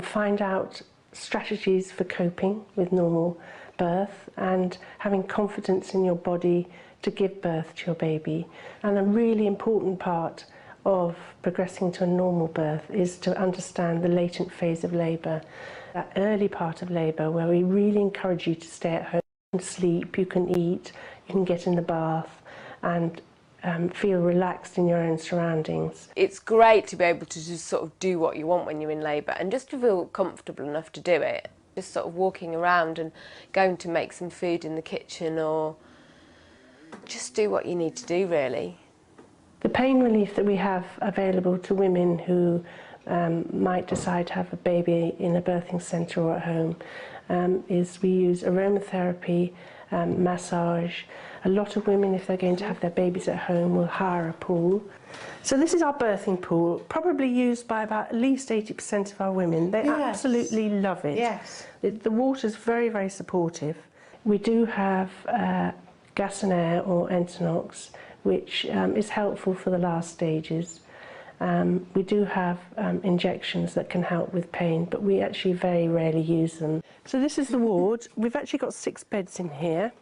find out strategies for coping with normal birth and having confidence in your body to give birth to your baby. And a really important part of progressing to a normal birth is to understand the latent phase of labour, that early part of labour where we really encourage you to stay at home, you can sleep, you can eat, you can get in the bath and feel relaxed in your own surroundings. It's great to be able to just sort of do what you want when you're in labour and just to feel comfortable enough to do it. Just sort of walking around and going to make some food in the kitchen or just do what you need to do really. The pain relief that we have available to women who might decide to have a baby in a birthing centre or at home is we use aromatherapy, massage. A lot of women, if they're going to have their babies at home, will hire a pool. So this is our birthing pool, probably used by about at least 80% of our women. They absolutely love it. Yes. The water's very, very supportive. We do have gas and air or Entonox, which is helpful for the last stages. We do have injections that can help with pain, but we actually very rarely use them. So this is the ward. We've actually got 6 beds in here.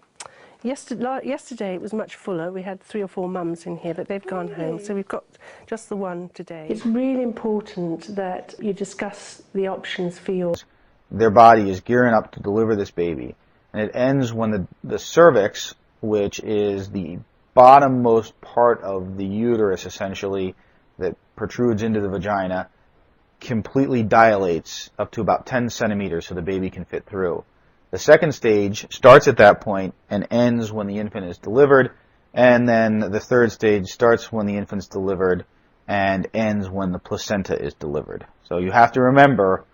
Yesterday it was much fuller. We had 3 or 4 mums in here, but they've gone home, so we've got just the one today. It's really important that you discuss the options for your... Their body is gearing up to deliver this baby, and it ends when the cervix, which is the bottommost part of the uterus essentially that protrudes into the vagina, completely dilates up to about 10 centimeters so the baby can fit through. The second stage starts at that point and ends when the infant is delivered, and then the third stage starts when the infant's delivered and ends when the placenta is delivered. So you have to remember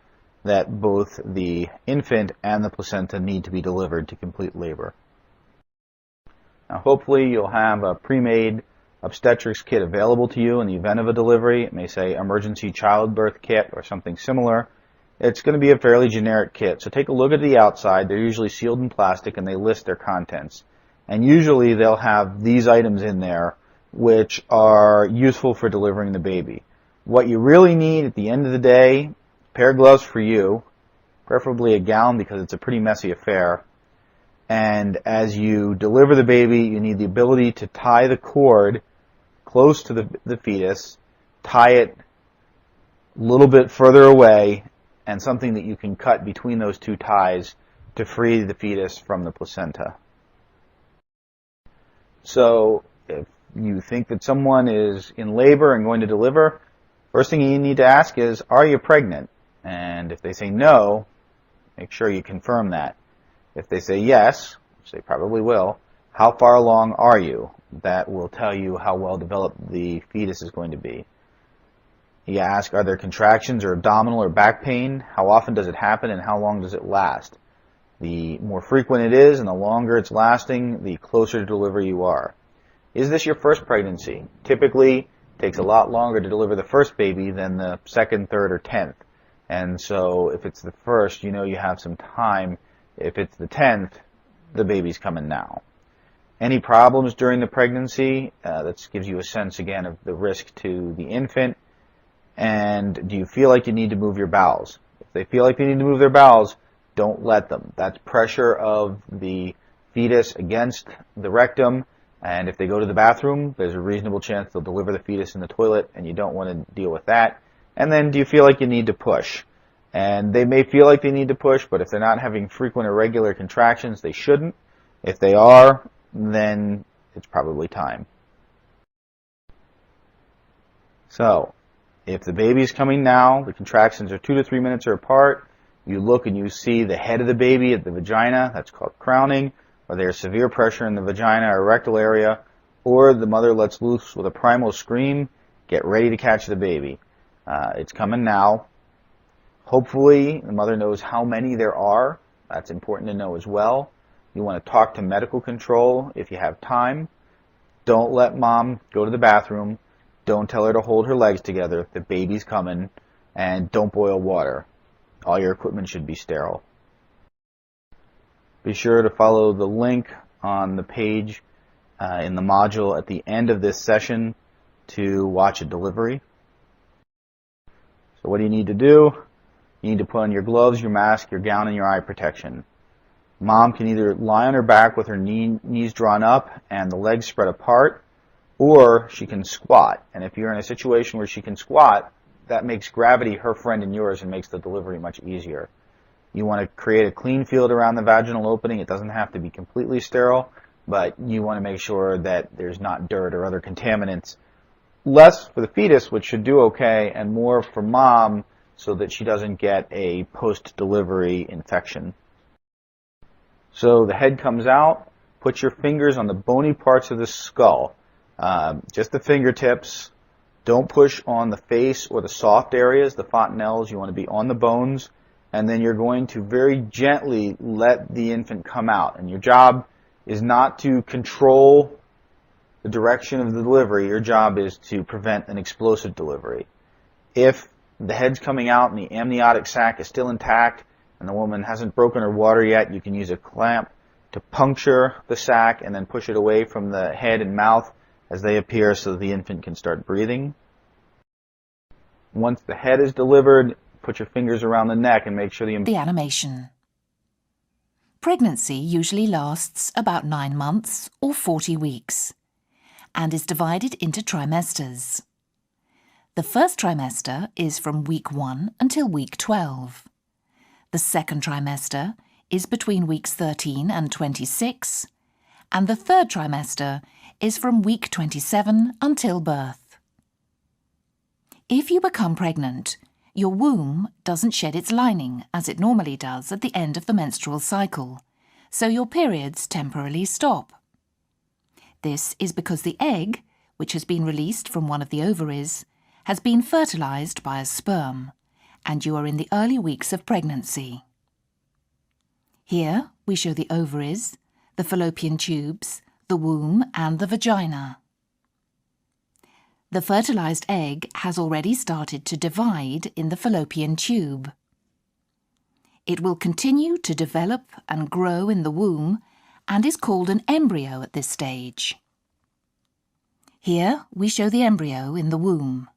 that both the infant and the placenta need to be delivered to complete labor. Now hopefully you'll have a pre-made obstetrics kit available to you in the event of a delivery. It may say emergency childbirth kit or something similar. It's going to be a fairly generic kit, so take a look at the outside. They're usually sealed in plastic and they list their contents. And usually they'll have these items in there which are useful for delivering the baby. What you really need at the end of the day, a pair of gloves for you, preferably a gown because it's a pretty messy affair. And as you deliver the baby, you need the ability to tie the cord close to the fetus, tie it a little bit further away, and something that you can cut between those 2 ties to free the fetus from the placenta. So if you think that someone is in labor and going to deliver, first thing you need to ask is, are you pregnant? And if they say no, make sure you confirm that. If they say yes, which they probably will, how far along are you? That will tell you how well developed the fetus is going to be. You ask, are there contractions or abdominal or back pain? How often does it happen and how long does it last? The more frequent it is and the longer it's lasting, the closer to delivery you are. Is this your first pregnancy? Typically, it takes a lot longer to deliver the first baby than the second, third, or 10th. And so if it's the first, you know you have some time. If it's the 10th, the baby's coming now. Any problems during the pregnancy? That gives you a sense, again, of the risk to the infant. And do you feel like you need to move your bowels? If they feel like they need to move their bowels, don't let them. That's pressure of the fetus against the rectum. And if they go to the bathroom, there's a reasonable chance they'll deliver the fetus in the toilet, and you don't want to deal with that. And then do you feel like you need to push? And they may feel like they need to push, but if they're not having frequent or regular contractions, they shouldn't. If they are, then it's probably time. So, if the baby's coming now, the contractions are 2 to 3 minutes apart, you look and you see the head of the baby at the vagina, that's called crowning, or there's severe pressure in the vagina or rectal area, or the mother lets loose with a primal scream, get ready to catch the baby. It's coming now. Hopefully, the mother knows how many there are. That's important to know as well. You want to talk to medical control if you have time. Don't let mom go to the bathroom. Don't tell her to hold her legs together. The baby's coming. And don't boil water. All your equipment should be sterile. Be sure to follow the link on the page in the module at the end of this session to watch a delivery. So what do you need to do? You need to put on your gloves, your mask, your gown, and your eye protection. Mom can either lie on her back with her knees drawn up and the legs spread apart, or she can squat. And if you're in a situation where she can squat, that makes gravity her friend and yours and makes the delivery much easier. You want to create a clean field around the vaginal opening. It doesn't have to be completely sterile, but you want to make sure that there's not dirt or other contaminants. Less for the fetus, which should do okay, and more for mom so that she doesn't get a post-delivery infection. So the head comes out. Put your fingers on the bony parts of the skull. Just the fingertips. Don't push on the face or the soft areas, the fontanelles. You want to be on the bones. And then you're going to very gently let the infant come out. And your job is not to control the direction of the delivery. Your job is to prevent an explosive delivery. If the head's coming out and the amniotic sac is still intact and the woman hasn't broken her water yet, you can use a clamp to puncture the sac and then push it away from the head and mouth as they appear so the infant can start breathing. Once the head is delivered, put your fingers around the neck and make sure the animation. Pregnancy usually lasts about 9 months or 40 weeks and is divided into trimesters. The first trimester is from week 1 until week 12. The second trimester is between weeks 13 and 26, and the third trimester is from week 27 until birth. If you become pregnant, your womb doesn't shed its lining as it normally does at the end of the menstrual cycle, so your periods temporarily stop. This is because the egg, which has been released from one of the ovaries, has been fertilized by a sperm, and you are in the early weeks of pregnancy. Here we show the ovaries, the fallopian tubes, the womb and the vagina. The fertilized egg has already started to divide in the fallopian tube. It will continue to develop and grow in the womb and is called an embryo at this stage. Here we show the embryo in the womb.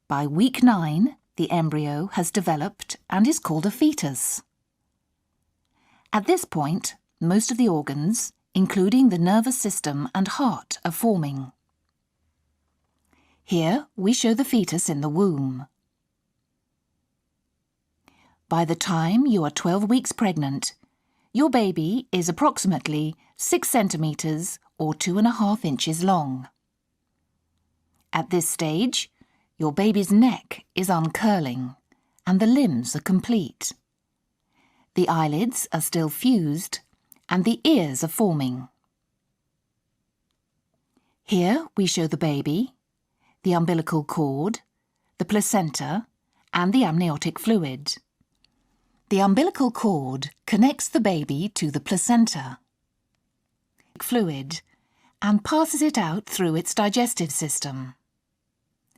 By week 9, the embryo has developed and is called a fetus. At this point, most of the organs, including the nervous system and heart, are forming. Here we show the fetus in the womb. By the time you are 12 weeks pregnant, your baby is approximately 6 centimetres or 2.5 inches long. At this stage, your baby's neck is uncurling and the limbs are complete. The eyelids are still fused and the ears are forming. Here we show the baby, the umbilical cord, the placenta and the amniotic fluid. The umbilical cord connects the baby to the placenta fluid and passes it out through its digestive system.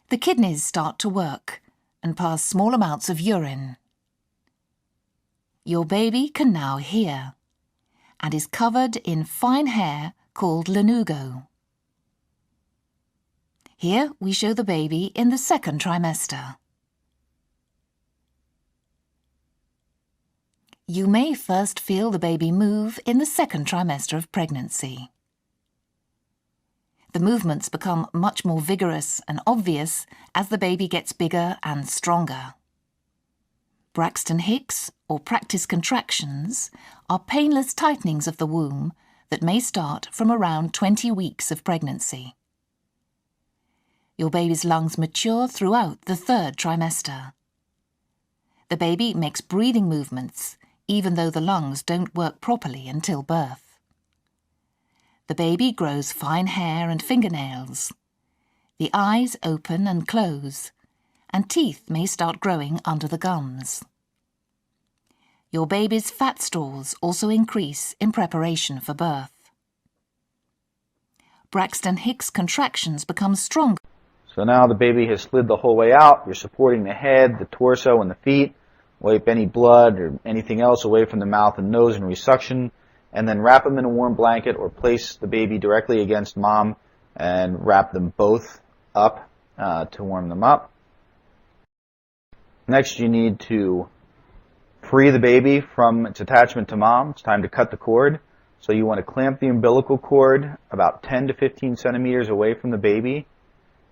The kidneys start to work and pass small amounts of urine. Your baby can now hear and is covered in fine hair called lanugo. Here we show the baby in the second trimester. You may first feel the baby move in the second trimester of pregnancy. The movements become much more vigorous and obvious as the baby gets bigger and stronger. Braxton Hicks or practice contractions are painless tightenings of the womb that may start from around 20 weeks of pregnancy. Your baby's lungs mature throughout the third trimester. The baby makes breathing movements even though the lungs don't work properly until birth. The baby grows fine hair and fingernails. The eyes open and close, and teeth may start growing under the gums. Your baby's fat stores also increase in preparation for birth. Braxton Hicks contractions become stronger. So now the baby has slid the whole way out. You're supporting the head, the torso, and the feet. Wipe any blood or anything else away from the mouth and nose and resuction, and then wrap them in a warm blanket or place the baby directly against mom and wrap them both up to warm them up. Next, you need to free the baby from its attachment to mom. It's time to cut the cord. So you want to clamp the umbilical cord about 10 to 15 centimeters away from the baby.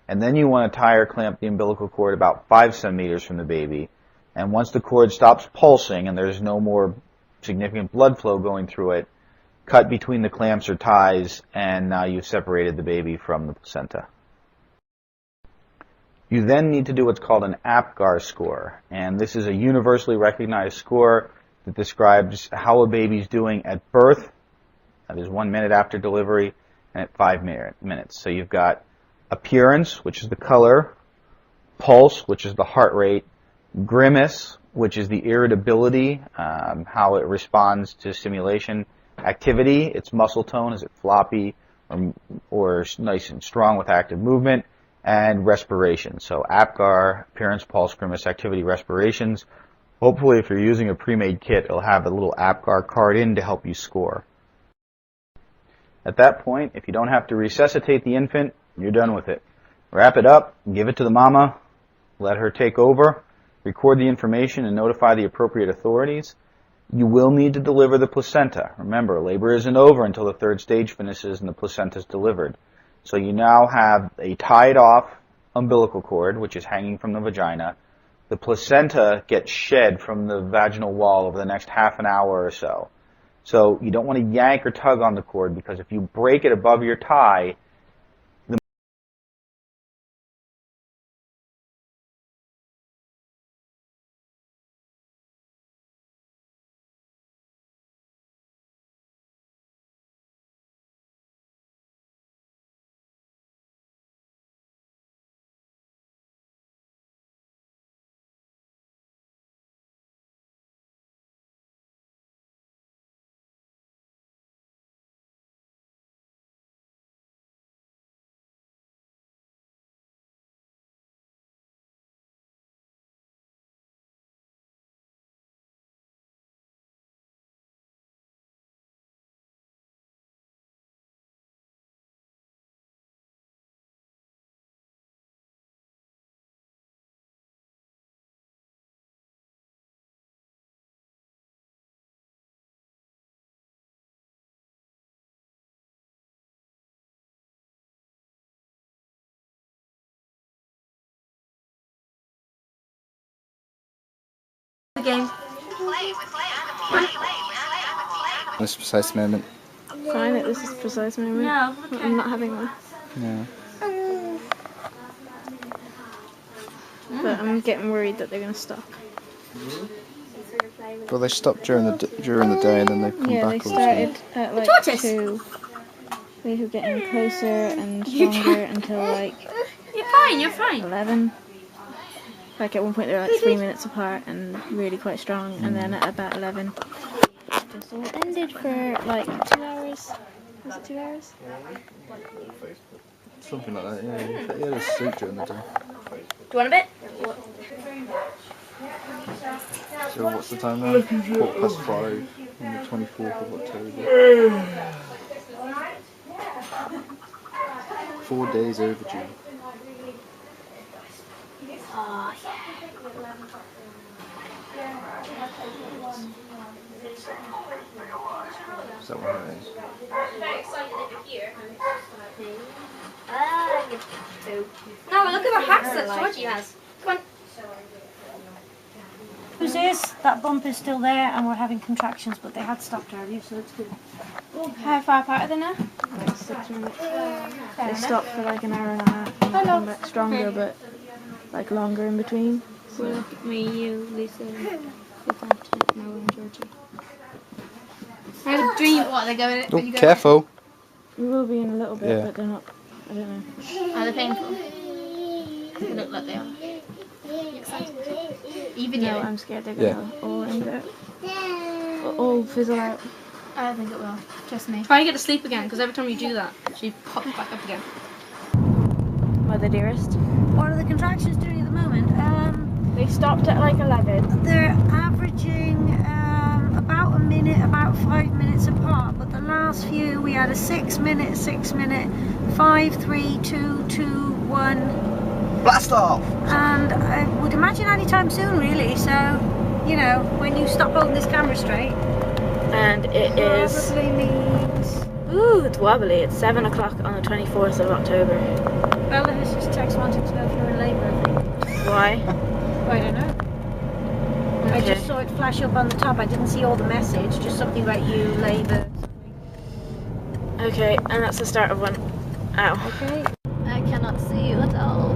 And then you want to tie or clamp the umbilical cord about 5 centimeters from the baby. And once the cord stops pulsing and there's no more significant blood flow going through it, cut between the clamps or ties, and now you've separated the baby from the placenta. You then need to do what's called an APGAR score. And this is a universally recognized score that describes how a baby's doing at birth, that is 1 minute after delivery, and at 5 minutes. So you've got appearance, which is the color, pulse, which is the heart rate, grimace, which is the irritability, how it responds to stimulation, activity, its muscle tone, is it floppy or nice and strong with active movement, and respiration. So APGAR, appearance, pulse, grimace, activity, respirations. Hopefully if you're using a pre-made kit, it'll have a little APGAR card in to help you score. At that point, if you don't have to resuscitate the infant, you're done with it. Wrap it up, give it to the mama, let her take over, record the information and notify the appropriate authorities. You will need to deliver the placenta. Remember, labor isn't over until the third stage finishes and the placenta is delivered. So you now have a tied off umbilical cord, which is hanging from the vagina. The placenta gets shed from the vaginal wall over the next half an hour or so. So you don't want to yank or tug on the cord, because if you break it above your tie, Game. This precise moment. Fine at this precise moment. No, okay. I'm not having one. Yeah. But I'm getting worried that they're going to stop. Well, they stopped during the day and then they've come Yeah, back. they Obviously. started at like 2. They were getting closer and stronger until like You're fine. 11. Like at one point they were like 3 minutes apart and really quite strong, and then at about 11 just all ended for like 2 hours. Was it 2 hours? Something like that, yeah. He had a sleep during the day. Do you want a bit? So what's the time now? 5:15 on the 24th of October. 4 days overdue. Oh, yeah. Is that what it is? Very excited that you're here. No, look at the hacks that Georgie has. Come on. News is that bump is still there and we're having contractions, but they had stopped earlier, so it's good. How far apart are they now? Like 6 minutes. They stopped for like an hour and a half and come back stronger, but like longer in between. So Me, you, Lisa, Lisa, Noah and Georgie. I have a dream. What, they're going? Oh, careful! we will be in a little bit, Yeah. but they're not. I don't know. Are they painful? They look like they are. You excited? Are you videoing? No, I'm scared they're gonna all end up. All fizzle out. I don't think it will. Trust me. Try and get to sleep again, because every time you do that, she pops back up again. Mother dearest. What are the contractions doing at the moment? They stopped at like 11. They're averaging about a minute, about 5 minutes apart, but the last few we had a 6 minute, 5, 3, 2, 2, 1. Blast off! And I would imagine any time soon, really. So, you know, when you stop holding this camera straight. And it is... Probably means... Ooh, it's wobbly. It's 7 o'clock on the 24th of October. Bella has just text wanting to know if you're in labour, I think. Why? I don't know. I just saw it flash up on the top. I didn't see all the message, just something about you, labour. Okay, and that's the start of one. Ow. Okay. I cannot see you at all.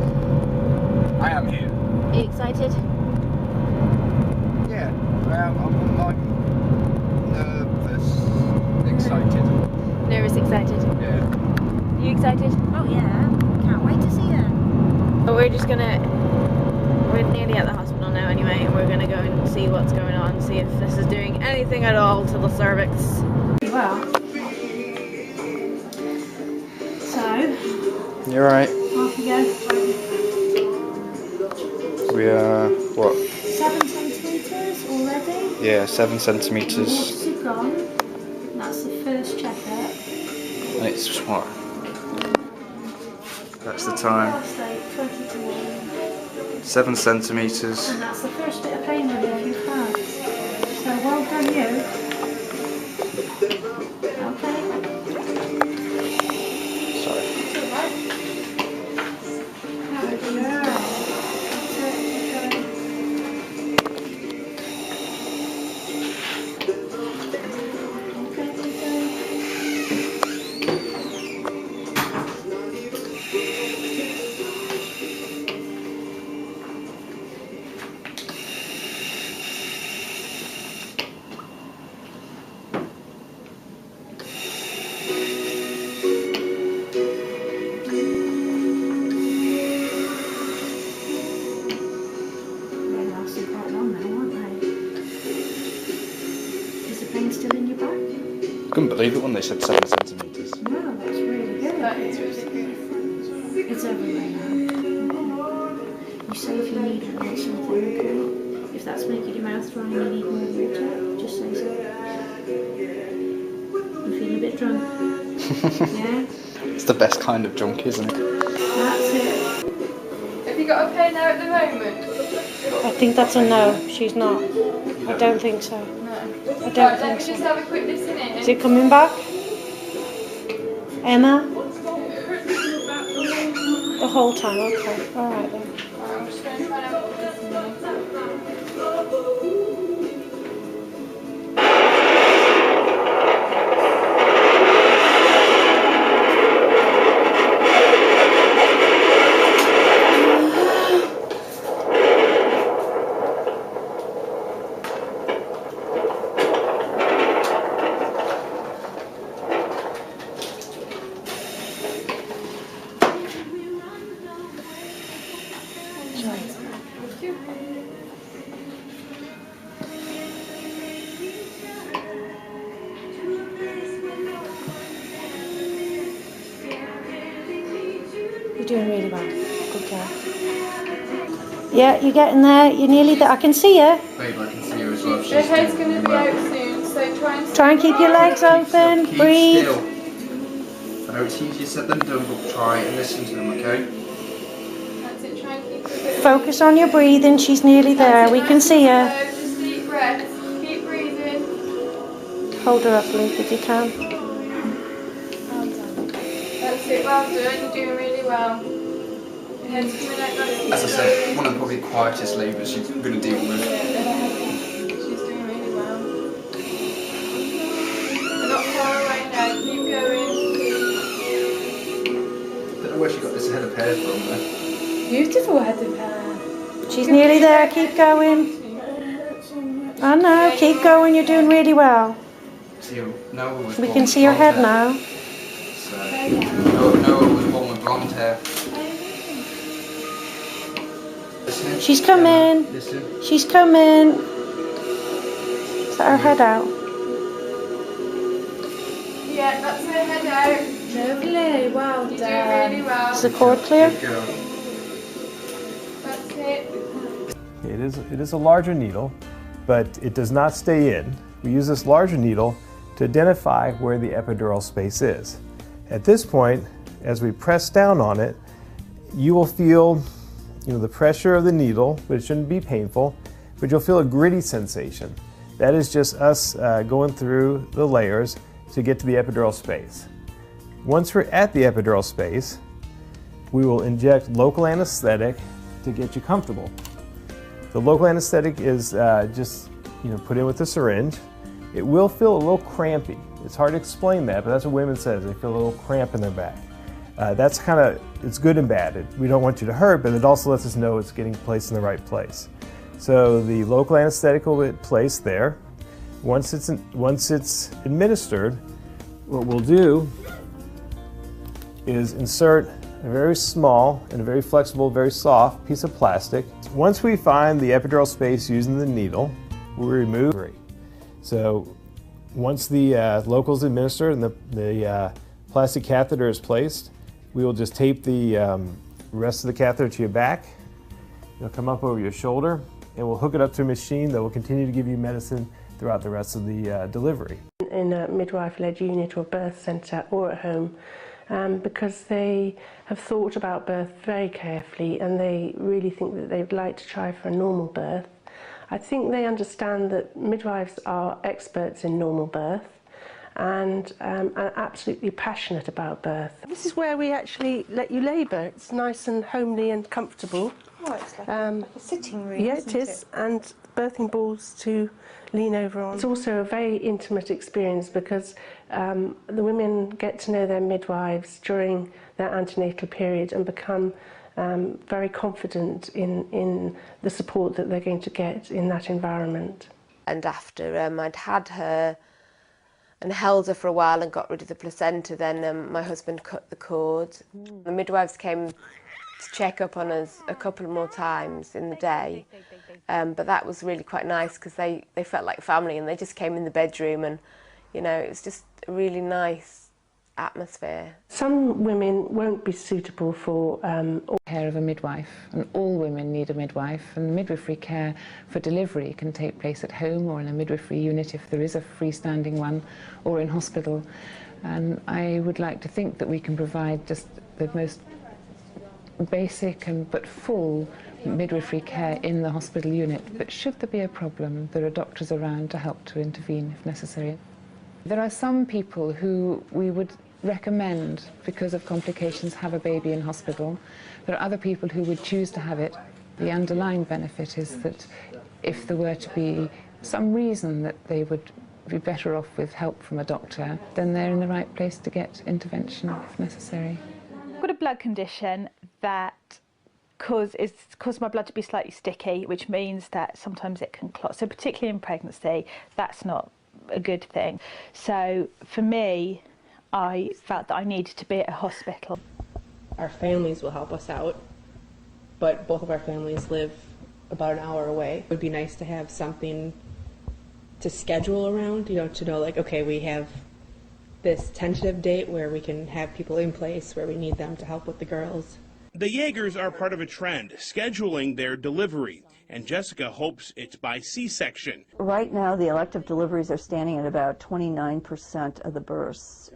I am here. Are you excited? Yeah, I'm like nervous, excited. Nervous, excited. Yeah. You excited? Oh yeah, can't wait to see her. But we're nearly at the hospital now anyway, and we're gonna go and see what's going on, see if this is doing anything at all to the cervix. Well, so, You're right. off you go. We are, what? 7 centimetres already. Yeah, 7 The centimetres. wolves are gone. That's the first checkup. And it's what? That's the time. Last date, 20 to 1. 7 centimetres. And that's the first bit of pain relief you've had. So well done you. Okay. Sorry. Good girl. That's it. Okay. They lasted quite long now, weren't they? Is the pain still in your back? Couldn't believe it when they said 7 centimetres. No, that's really good. That is really good. It's everywhere now. You say if you need or want something, okay? If that's making your mouth dry and you need more water, just say so. I'm feeling a bit drunk. Yeah? It's the best kind of drunk, isn't it? That's it. Have you got a pain now at the moment? I think that's a no. She's not. I don't think so. No. I don't Let think me just so. have a quick listen in. Is it coming back? Emma? The whole time, okay. Alright then. I'm just going to try and have a listen in. You're doing really well. Good girl. Yeah, you're getting there. You're nearly there. I can see you. Babe, I can see you as well. Your head's going to be out soon, so Try and keep your legs open. Breathe. Still. I know it's easier said than done, but try and listen to them, okay? That's it, try and keep it a bit. Focus on your breathing. She's nearly there. We can see her. Just deep breaths. Keep breathing. Hold her up, Luke, if you can. That's it, well done. You're doing really well. Your head's coming out nice and As I said, one of the probably quietest labours you're going to deal with. She's doing really well. We're not far away now. Keep going. Don't know where she got this head of hair from there. Beautiful head of hair. She's nearly there. Keep going. I know. Keep going. You're doing really well. See, Noah was We born can with see your blonde head hair. now. So, Noah was born with blonde hair. Listen. She's coming. Listen. She's coming. Is that her head out? Yeah, that's her head out. Lovely, well You're doing really well. Is the cord clear? Good girl. That's it. It is a larger needle, but it does not stay in. We use this larger needle to identify where the epidural space is. At this point, as we press down on it, you will feel the pressure of the needle, but it shouldn't be painful, but you'll feel a gritty sensation. That is just us going through the layers to get to the epidural space. Once we're at the epidural space, we will inject local anesthetic to get you comfortable. The local anesthetic is just put in with a syringe. It will feel a little crampy. It's hard to explain that, but that's what women say. They feel a little cramp in their back. That's it's good and bad. We don't want you to hurt, but it also lets us know it's getting placed in the right place. So the local anesthetic will be placed there. Once it's administered, what we'll do is insert a very small and a very flexible, very soft piece of plastic. Once we find the epidural space using the needle, we'll remove it. So once the local is administered and the plastic catheter is placed, we will just tape the rest of the catheter to your back. It'll come up over your shoulder, and we'll hook it up to a machine that will continue to give you medicine throughout the rest of the delivery. In a midwife-led unit or birth centre or at home, because they have thought about birth very carefully and they really think that they'd like to try for a normal birth. I think they understand that midwives are experts in normal birth and are absolutely passionate about birth. This is where we actually let you labour. It's nice and homely and comfortable. Oh, it's like a sitting room, yeah, isn't it is, and birthing balls to lean over on. It's also a very intimate experience because the women get to know their midwives during their antenatal period and become very confident in the support that they're going to get in that environment. And after I'd had her and held her for a while and got rid of the placenta, then my husband cut the cord. The midwives came to check up on us a couple more times in the day, but that was really quite nice because they felt like family and they just came in the bedroom and it was just a really nice atmosphere. Some women won't be suitable for care of a midwife, and all women need a midwife, and midwifery care for delivery can take place at home or in a midwifery unit if there is a freestanding one, or in hospital. And I would like to think that we can provide just the most basic but full midwifery care in the hospital unit, but should there be a problem, there are doctors around to help to intervene if necessary. There are some people who we would recommend, because of complications, have a baby in hospital. There are other people who would choose to have it. The underlying benefit is that if there were to be some reason that they would be better off with help from a doctor, then they're in the right place to get intervention if necessary. I've got a blood condition that causes my blood to be slightly sticky, which means that sometimes it can clot. So particularly in pregnancy, that's not a good thing. So for me, I felt that I needed to be at a hospital. Our families will help us out, but both of our families live about an hour away. It would be nice to have something to schedule around, to know like, okay, we have this tentative date where we can have people in place where we need them to help with the girls. The Jaegers are part of a trend, scheduling their delivery, and Jessica hopes it's by C-section. Right now, the elective deliveries are standing at about 29% of the births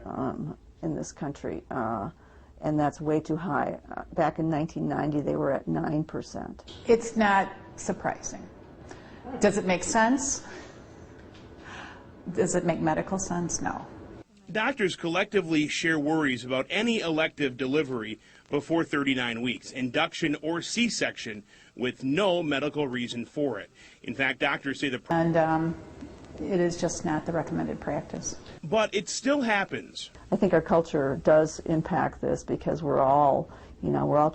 in this country, and that's way too high. Back in 1990, they were at 9%. It's not surprising. Does it make sense? Does it make medical sense? No. Doctors collectively share worries about any elective delivery before 39 weeks, induction or C-section, with no medical reason for it. In fact, doctors say it is just not the recommended practice. But it still happens. I think our culture does impact this because we're all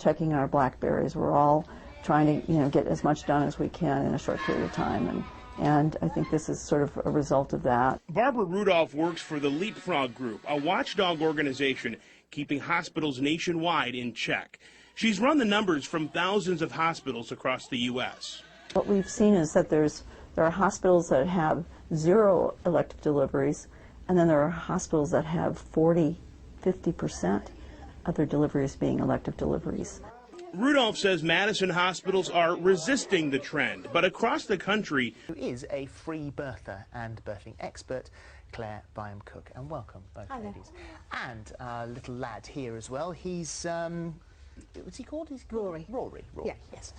checking our BlackBerries. We're all trying to, get as much done as we can in a short period of time. And I think this is sort of a result of that. Barbara Rudolph works for the Leapfrog Group, a watchdog organization keeping hospitals nationwide in check. She's run the numbers from thousands of hospitals across the U.S. What we've seen is that there are hospitals that have 0 elective deliveries, and then there are hospitals that have 40–50% of their deliveries being elective deliveries. Rudolph says Madison hospitals are resisting the trend, but across the country... Who is a free birther and birthing expert, Claire Byam-Cook, and welcome both ladies. And our little lad here as well, he's what's he called? Rory. Rory. Yeah. Yes.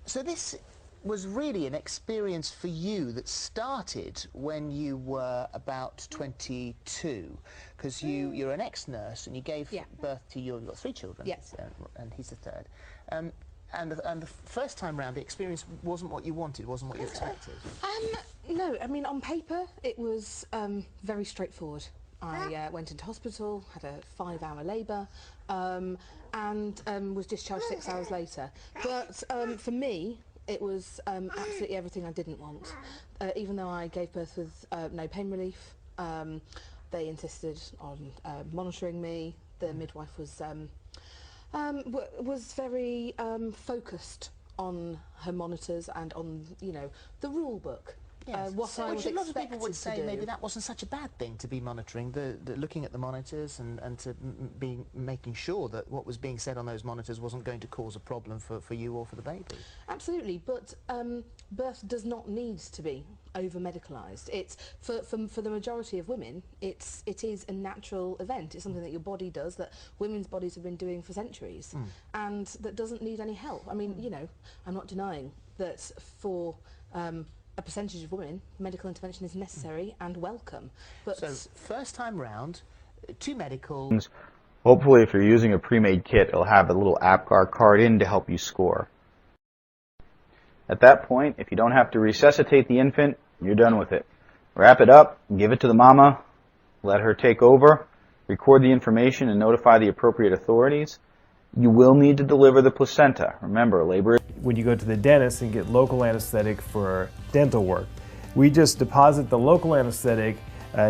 So this was really an experience for you that started when you were about 22, because you're an ex-nurse and you gave birth to you've got 3 children. Yes. And he's the third. And the first time round, the experience wasn't what you wanted, wasn't what you expected. No, I mean, on paper, it was very straightforward. I went into hospital, had a 5-hour labour, and was discharged 6 hours later. But for me, it was absolutely everything I didn't want. Even though I gave birth with no pain relief, they insisted on monitoring me. The midwife was very focused on her monitors and on, you know, the rule book. Yes. What I was a lot of people would expected say to do. maybe that wasn't such a bad thing to be monitoring, the looking at the monitors and to be making sure that what was being said on those monitors wasn't going to cause a problem for you or for the baby. Absolutely, but birth does not need to be over-medicalised. It's for the majority of women, it is a natural event. It's something that your body does, that women's bodies have been doing for centuries, and that doesn't need any help. I mean, you know, I'm not denying that for a percentage of women, medical intervention is necessary and welcome. But so first time round, 2 medical. Hopefully, if you're using a pre-made kit, it'll have a little APGAR card in to help you score. At that point, if you don't have to resuscitate the infant, you're done with it. Wrap it up, give it to the mama, let her take over, record the information and notify the appropriate authorities. You will need to deliver the placenta. Remember, labor. When you go to the dentist and get local anesthetic for dental work, we just deposit the local anesthetic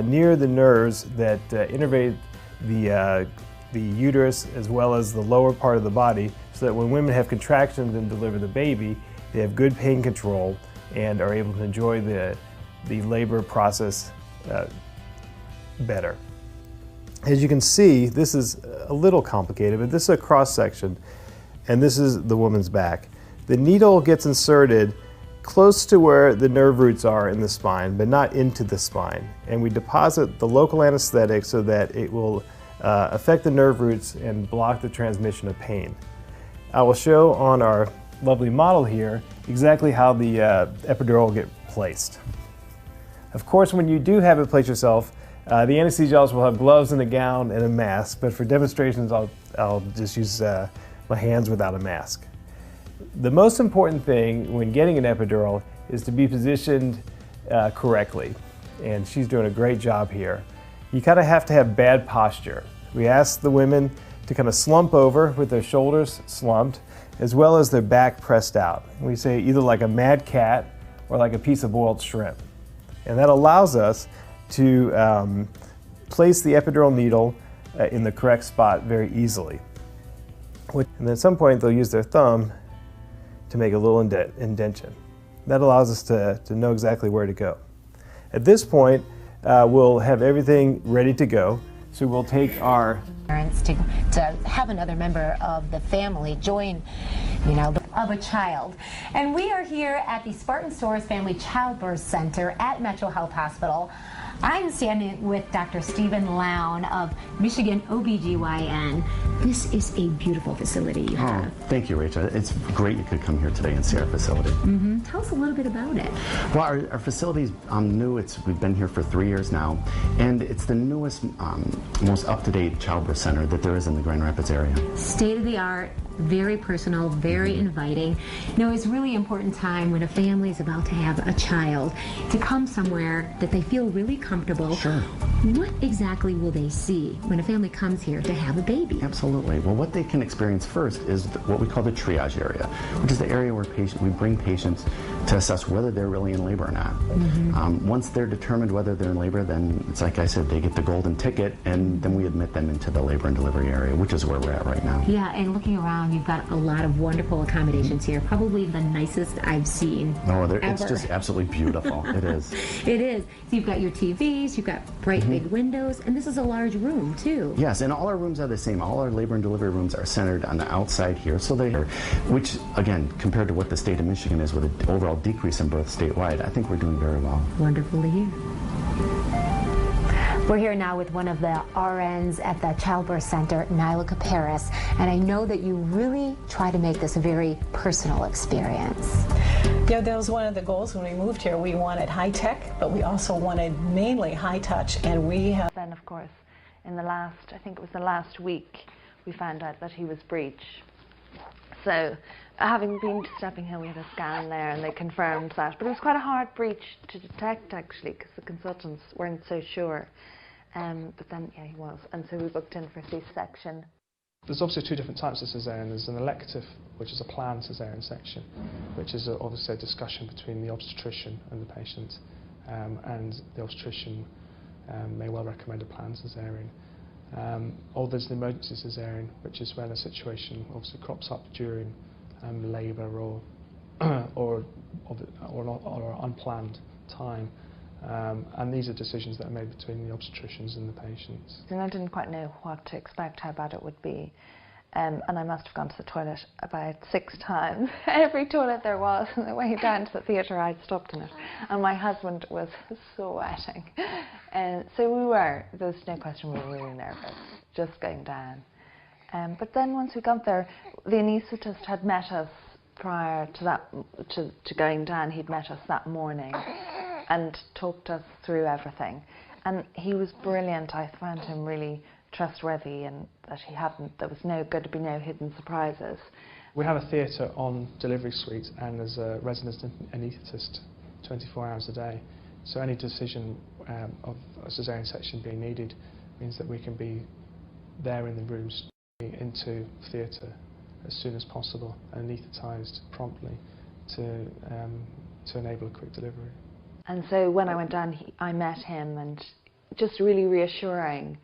near the nerves that innervate the uterus as well as the lower part of the body, so that when women have contractions and deliver the baby, they have good pain control and are able to enjoy the labor process better. As you can see, this is a little complicated, but this is a cross-section, and this is the woman's back. The needle gets inserted close to where the nerve roots are in the spine, but not into the spine. And we deposit the local anesthetic so that it will affect the nerve roots and block the transmission of pain. I will show on our lovely model here exactly how the epidural will get placed. Of course, when you do have it placed yourself, the anesthesiologist will have gloves and a gown and a mask, but for demonstrations I'll just use my hands without a mask. The most important thing when getting an epidural is to be positioned correctly, and she's doing a great job here. You kind of have to have bad posture. We ask the women to kind of slump over with their shoulders slumped, as well as their back pressed out. We say either like a mad cat or like a piece of boiled shrimp. And that allows us to place the epidural needle in the correct spot very easily. And then at some point they'll use their thumb to make a little indentation. That allows us to know exactly where to go. At this point, we'll have everything ready to go. So we'll take our parents to have another member of the family join, you know, of a child. And we are here at the Spartan Stores Family Childbirth Center at Metro Health Hospital. I'm standing with Dr. Stephen Lown of Michigan OBGYN. This is a beautiful facility you have. Oh, thank you, Rachel. It's great you could come here today and see our facility. Tell us a little bit about it. Well, our facility's new. We've been here for 3 years now, and it's the newest, most up-to-date childbirth center that there is in the Grand Rapids area. State-of-the-art, very personal, very inviting. You know, it's a really important time when a family is about to have a child to come somewhere that they feel really comfortable. Sure. What exactly will they see when a family comes here to have a baby? Absolutely. Well, what they can experience first is what we call the triage area, which is the area where we bring patients to assess whether they're really in labor or not. Once they're determined whether they're in labor, then it's like I said, they get the golden ticket, and then we admit them into the labor and delivery area, which is where we're at right now. Yeah, and looking around, you've got a lot of wonderful accommodations here, probably the nicest I've seen. No, it's just absolutely beautiful. It is. It is. So you've got your TVs, you've got bright big windows, and this is a large room too. Yes, and all our rooms are the same. All our labor and delivery rooms are centered on the outside here, so they are, which again, compared to what the state of Michigan is with an overall decrease in births statewide, I think we're doing very well. Wonderful to hear. We're here now with one of the RNs at the Childbirth Center, Nyla Paris, and I know that you really try to make this a very personal experience. Yeah, that was one of the goals when we moved here. We wanted high tech, but we also wanted mainly high touch, and we have... Then, of course, in the last, I think it was the last week, we found out that he was breech. So, having been to Stepping Hill, we had a scan there and they confirmed that. But it was quite a hard breech to detect, actually, because the consultants weren't so sure. But then, yeah, he was. And so we booked in for C-section. There's obviously two different types of caesarean. There's an elective, which is a planned caesarean section, which is obviously a discussion between the obstetrician and the patient. And the obstetrician may well recommend a planned caesarean. Or there's an emergency caesarean, which is when a situation obviously crops up during labour or unplanned time. And these are decisions that are made between the obstetricians and the patients. And I didn't quite know what to expect, how bad it would be. And I must have gone to the toilet about 6 times. Every toilet there was, on the way down to the theatre I'd stopped in it. And my husband was sweating. And so we were, there's no question, we were really nervous, just going down. But then once we got there, the anaesthetist had met us prior to that, to going down. He'd met us that morning and talked us through everything. And he was brilliant. I found him really trustworthy, and that there was going to be no hidden surprises. We have a theatre on delivery suite, and there's a resident anaesthetist 24 hours a day. So any decision of a caesarean section being needed means that we can be there in the rooms into theatre as soon as possible and anaesthetised promptly to enable a quick delivery. And so when I went down, I met him, and just really reassuring.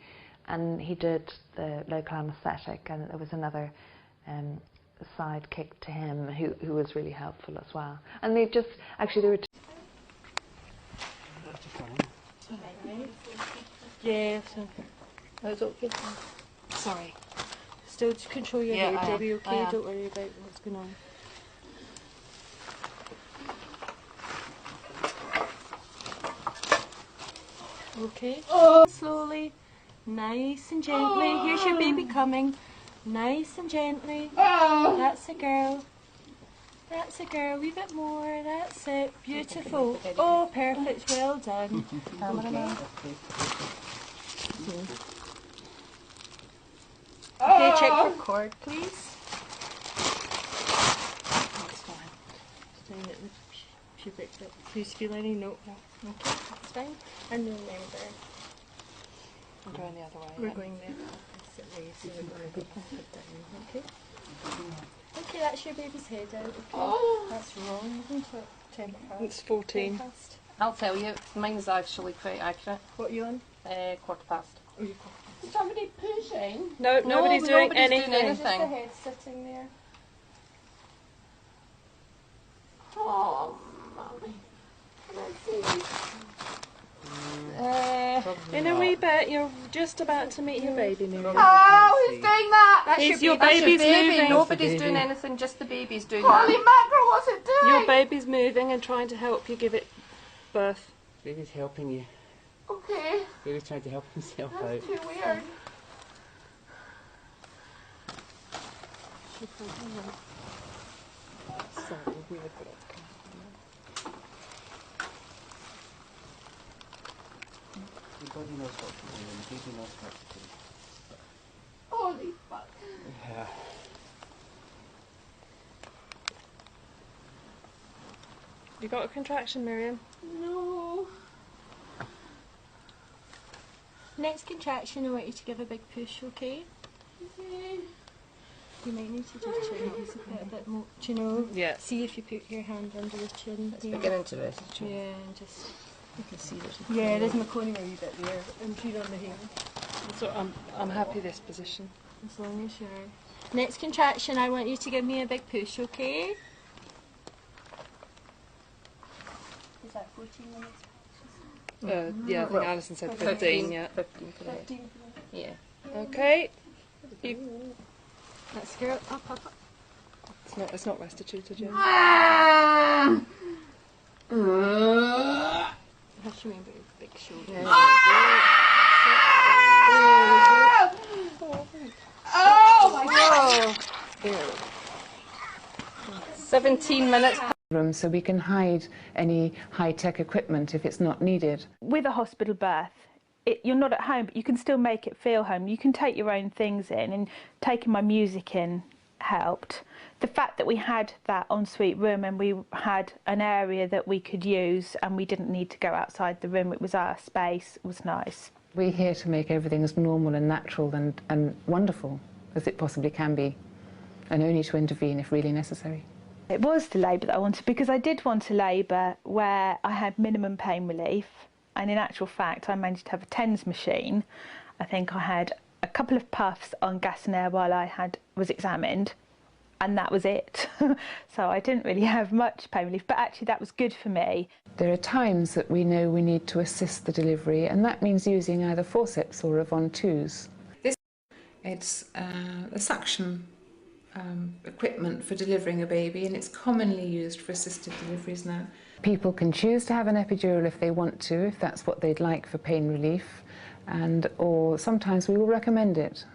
And he did the local anaesthetic, and there was another sidekick to him who was really helpful as well. And they just, actually there were Yeah, so that's okay. Sorry. Still to control your head, Debbie, okay? Don't worry about what's going on. Okay. Slowly. Nice and gently. Here's your baby coming. Nice and gently. That's a girl. That's a girl. A wee bit more. That's it. Beautiful. Oh, perfect. Well done. Cameraman. Okay, check your cord, please. That's fine. Staying at the pubic bit. Please feel any note. Okay, that's fine. And remember. We're going the other way. We're going the opposite way, so we're going to go up and down, okay? Okay, that's your baby's head out, okay? That's wrong, isn't it? 10 past. It's 14. I'll tell you, mine's actually quite accurate. What are you on? Quarter past. Oh, you're quarter past. Is somebody pushing? No, nobody's doing anything. Just the head sitting there. Oh, Mummy. In a wee bit, you're just about to meet your baby, Mary. Oh, who's doing that? That's your baby's moving. Nobody's doing anything, just the baby's doing Holy that. mackerel, what's it doing? Your baby's moving and trying to help you give it birth. Baby's helping you. Okay. Baby's trying to help himself out. That's too weird. Your body knows what to do, and the baby knows what to do. Holy fuck. Yeah. You got a contraction, Miriam? No. Next contraction, I want you to give a big push, okay? Okay. You might need to just chin these a bit more, do you know? Yeah. See if you put your hand under the chin. It's beginning to rest. Yeah, and just... You can see there's Yeah, there's meconium a wee bit there, and feet on the heel. So I'm happy this position. As long as you're... Next contraction, I want you to give me a big push, okay? Is that 14 minutes? Yeah, I think Alison said 15, yeah. 15 for that. Yeah. Okay. That's the girl. Up, up, up. It's not restituted yet. Have to remember your big shoulder. Yeah. 17 minutes. Room so we can hide any high-tech equipment if it's not needed. With a hospital birth, you're not at home, but you can still make it feel home. You can take your own things in, and taking my music in helped. The fact that we had that ensuite room and we had an area that we could use and we didn't need to go outside the room, it was our space, was nice. We're here to make everything as normal and natural and wonderful as it possibly can be, and only to intervene if really necessary. It was the labour that I wanted, because I did want a labour where I had minimum pain relief, and in actual fact I managed to have a TENS machine. I think I had a couple of puffs on gas and air while I was examined, and that was it. So I didn't really have much pain relief, but actually that was good for me. There are times that we know we need to assist the delivery, and that means using either forceps or a ventouse. It's a suction equipment for delivering a baby, and it's commonly used for assisted deliveries now. People can choose to have an epidural if they want to, if that's what they'd like for pain relief, or sometimes we will recommend it.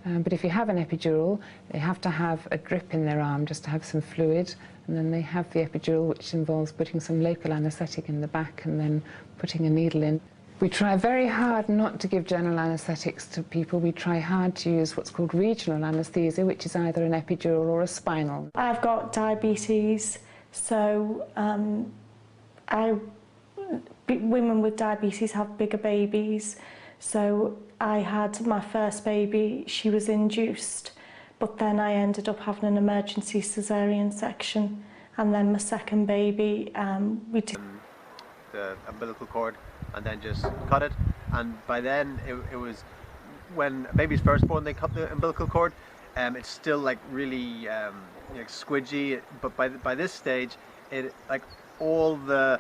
But if you have an epidural, they have to have a drip in their arm just to have some fluid, and then they have the epidural, which involves putting some local anaesthetic in the back and then putting a needle in. We try very hard not to give general anaesthetics to people. We try hard to use what's called regional anaesthesia, which is either an epidural or a spinal. I've got diabetes, so women with diabetes have bigger babies. So I had my first baby, she was induced, but then I ended up having an emergency caesarean section, and then my second baby, we did the umbilical cord and then just cut it, and by then it was when a baby's first born, they cut the umbilical cord. It's still like really squidgy, but by this stage, it like all the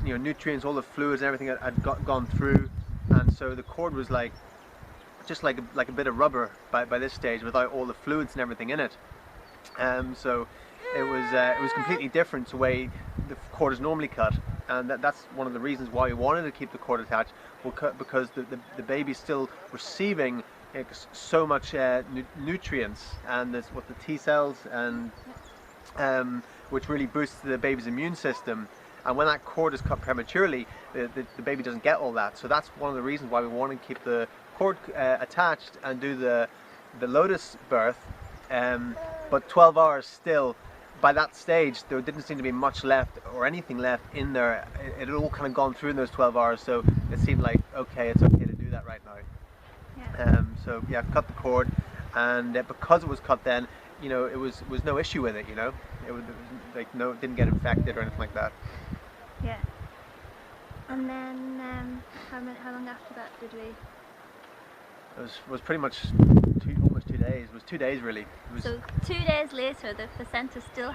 nutrients, all the fluids and everything had gone through, and so the cord was like just like a bit of rubber by this stage, without all the fluids and everything in it. So it was completely different to the way the cord is normally cut, and that's one of the reasons why we wanted to keep the cord attached, because the baby's still receiving so much nutrients, and there's what the T cells and which really boosts the baby's immune system. And when that cord is cut prematurely, the baby doesn't get all that. So that's one of the reasons why we want to keep the cord attached and do the lotus birth. But 12 hours still, by that stage, there didn't seem to be much left or anything left in there. It had all kind of gone through in those 12 hours, so it seemed like, okay, it's okay to do that right now. Yeah. So yeah, cut the cord, and because it was cut then, it was no issue with it. It was like it didn't get infected or anything like that. Yeah. And then how long after that did we? It was pretty much almost 2 days. It was 2 days really. So 2 days later, the placenta still